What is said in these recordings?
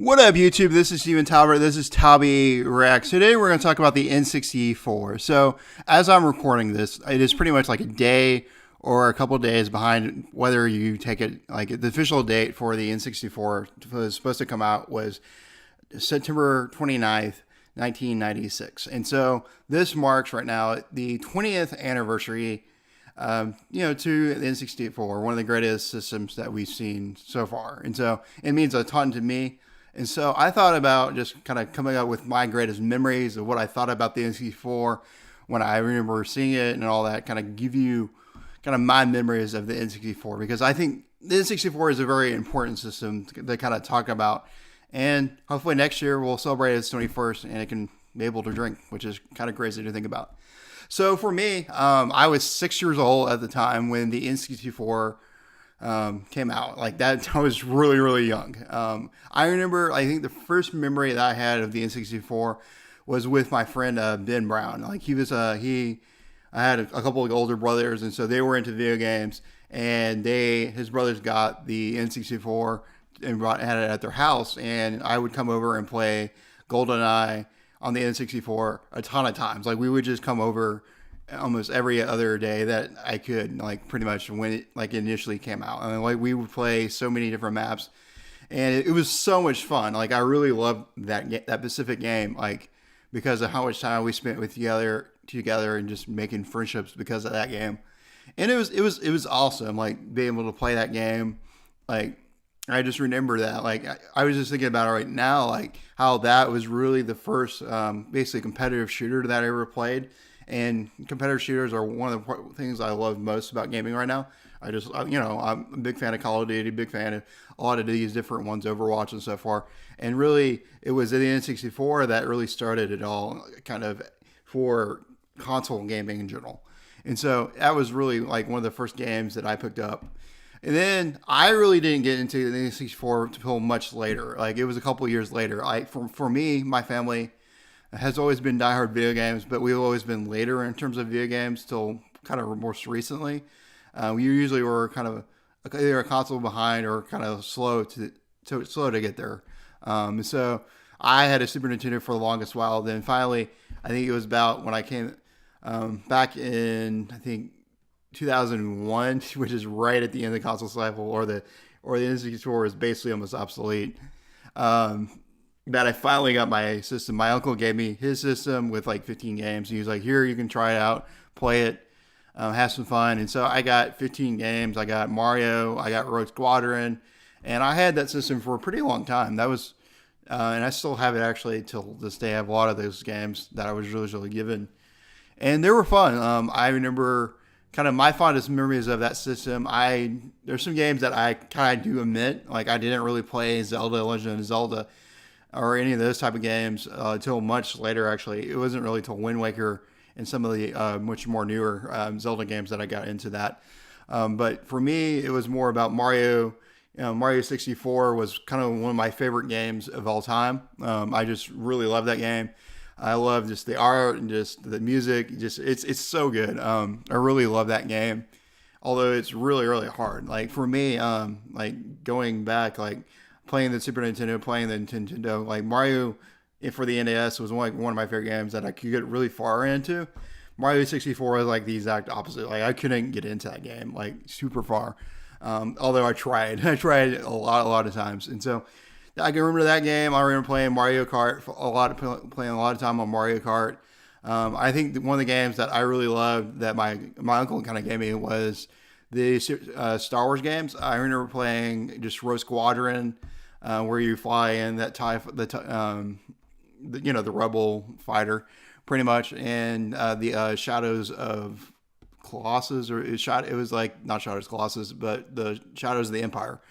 What up, YouTube? This is Steven Talbert. This is TalbReacts. Today we're going to talk about the N64. So, as I'm recording this, it is pretty much like a day or a couple of days behind whether you take it, like the official date for the N64 was supposed to come out was September 29th, 1996. And so this marks right now the 20th anniversary to the N64, one of the greatest systems that we've seen so far. And so it means a ton to me. And so I thought about just kind of coming up with my greatest memories of what I thought about the N64 when I remember seeing it and all that, kind of give you kind of my memories of the N64, because I think the N64 is a very important system to kind of talk about. And hopefully next year we'll celebrate its 21st and it can be able to drink, which is kind of crazy to think about. So for me, I was 6 years old at the time when the N64 came out. Like that, I was really, really young. I remember, I think the first memory that I had of the N64 was with my friend Ben Brown. Like I had a couple of older brothers, and so they were into video games, and his brothers got the N64 and had it at their house, and I would come over and play GoldenEye on the N64 a ton of times. Like we would just come over almost every other day that I could, like pretty much when it like initially came out. I mean, like we would play so many different maps, and it was so much fun. Like I really loved that specific game, like because of how much time we spent together and just making friendships because of that game. And it was awesome, like being able to play that game. Like I just remember that. Like I was just thinking about it right now, like how that was really the first basically competitive shooter that I ever played. And competitive shooters are one of the things I love most about gaming right now. I'm a big fan of Call of Duty, big fan of a lot of these different ones, Overwatch and so forth. And really, it was the N64 that really started it all, kind of for console gaming in general. And so that was really like one of the first games that I picked up. And then I really didn't get into the N64 until much later. Like it was a couple of years later. For me, my family has always been diehard video games, but we've always been later in terms of video games till kind of most recently. We usually were kind of either a console behind or kind of slow to get there. So I had a Super Nintendo for the longest while. Then finally, I think it was about when I came back in, I think 2001, which is right at the end of the console cycle, or the N64 is basically almost obsolete. That I finally got my system. My uncle gave me his system with like 15 games. He was like, here, you can try it out, play it, have some fun. And so I got 15 games. I got Mario, I got Rogue Squadron, and I had that system for a pretty long time. That was, and I still have it actually till this day. I have a lot of those games that I was really given, and they were fun. I remember kind of my fondest memories of that system. There's some games that I kind of do admit, like I didn't really play Zelda, Legend of Zelda, or any of those type of games until much later. Actually, it wasn't really till Wind Waker and some of the much more newer Zelda games that I got into that. But for me, it was more about Mario. Mario 64 was kind of one of my favorite games of all time. I just really love that game. I love just the art and just the music. Just it's so good. I really love that game. Although it's really hard. Like for me, like going back, like playing the Super Nintendo, playing the Nintendo, like Mario for the NES was one of my favorite games that I could get really far into. Mario 64 was like the exact opposite. Like I couldn't get into that game like super far. Although I tried a lot of times. And so I can remember that game. I remember playing Mario Kart playing a lot of time on Mario Kart. I think one of the games that I really loved that my uncle kind of gave me was the Star Wars games. I remember playing just Rogue Squadron, where you fly in that the Rebel fighter, pretty much, and the Shadows of Colossus, or it was like not Shadows of Colossus, but the Shadows of the Empire,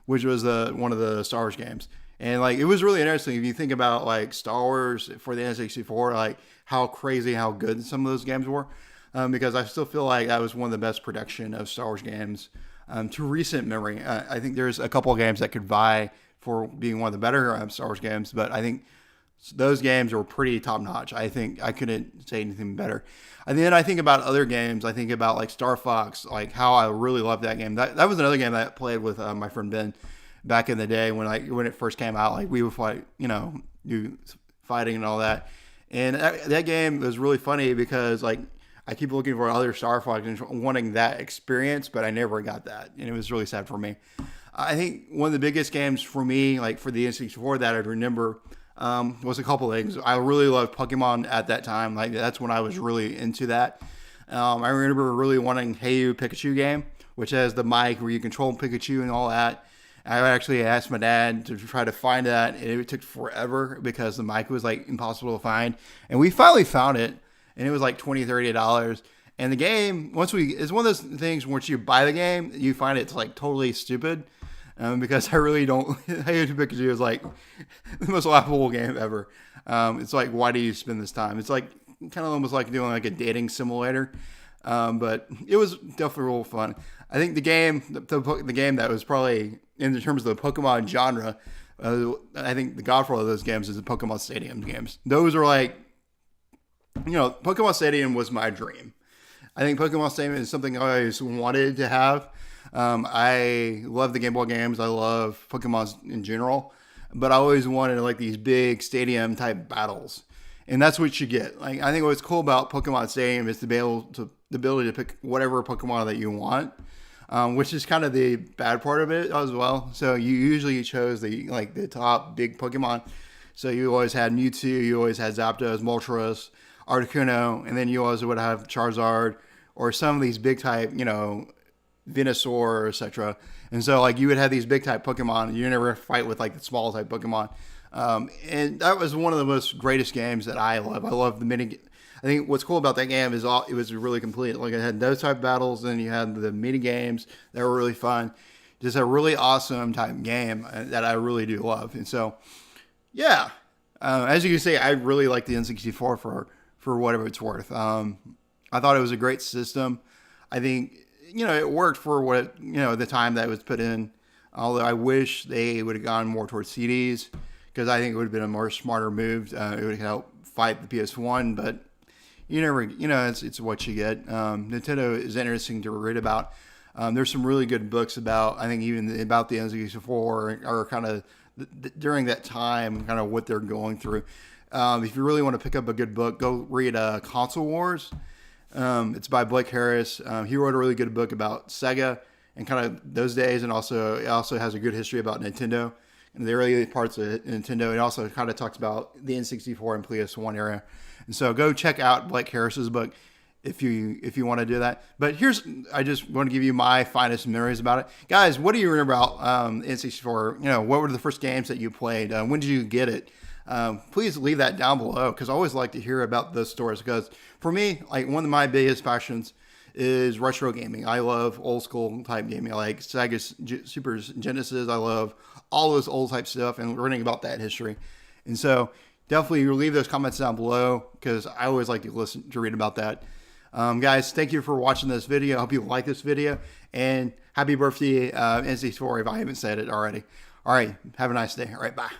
which was one of the Star Wars games. And like it was really interesting if you think about like Star Wars for the N64, like how crazy, how good some of those games were. Because I still feel like that was one of the best production of Star Wars games to recent memory. I think there's a couple of games that could vie for being one of the better Star Wars games, but I think those games were pretty top notch. I think I couldn't say anything better. And then I think about other games. I think about like Star Fox, like how I really loved that game. That was another game that I played with my friend Ben. back in the day when it first came out. Like we would fight, do fighting and all that. And that game was really funny because like I keep looking for other Star Fox and wanting that experience, but I never got that, and it was really sad for me. I think one of the biggest games for me, like for the N64 that I remember, was a couple things. I really loved Pokemon at that time. Like that's when I was really into that. I remember really wanting Hey You Pikachu game, which has the mic where you control Pikachu and all that. I actually asked my dad to try to find that, and it took forever because the mic was like impossible to find. And we finally found it, and it was like $20-$30. And the game, it's one of those things once you buy the game, you find it's like totally stupid. Because I really don't. Hey to Pikachu is like the most laughable game ever. It's like, why do you spend this time? It's like kind of almost like doing like a dating simulator. But it was definitely real fun. I think the game that was probably in terms of the Pokemon genre, I think the godfather of those games is the Pokemon Stadium games. Those are like, Pokemon Stadium was my dream. I think Pokemon Stadium is something I always wanted to have. I love the Game Boy games. I love Pokemon in general, but I always wanted like these big stadium type battles, and that's what you get. Like I think what's cool about Pokemon Stadium is the ability to pick whatever Pokemon that you want, which is kind of the bad part of it as well. So you usually chose the top big Pokemon. So you always had Mewtwo, you always had Zapdos, Moltres, Articuno, and then you also would have Charizard or some of these big type, Venusaur, etc. And so like you would have these big type Pokemon and you never fight with like the small type Pokemon. And that was one of the most greatest games that I love. I love the mini. I think what's cool about that game is it was really complete. Like it had those type of battles, and you had the mini games that were really fun. Just a really awesome type game that I really do love. And so, yeah, as you can see, I really like the N64 for whatever it's worth. I thought it was a great system. I think it worked for what the time that it was put in. Although I wish they would have gone more towards CDs because I think it would have been a more smarter move. It would help fight the PS1, but you never, it's what you get. Nintendo is interesting to read about. There's some really good books about, I think even about the N64 or kind of during that time, kind of what they're going through. If you really want to pick up a good book, go read Console Wars. It's by Blake Harris. He wrote a really good book about Sega and kind of those days, and it also has a good history about Nintendo and the early parts of Nintendo. It also kind of talks about the N64 and PS1 era. And so go check out Blake Harris's book if you want to do that. But I just want to give you my finest memories about it. Guys, what do you remember about N64? What were the first games that you played? When did you get it? Please leave that down below because I always like to hear about those stories because for me, like one of my biggest passions is retro gaming. I love old school type gaming. I like Sega Super Genesis. I love all those old type stuff and learning about that history. And so definitely leave those comments down below because I always like to read about that. Guys, thank you for watching this video. I hope you like this video and happy birthday, N64 if I haven't said it already. All right. Have a nice day. All right. Bye.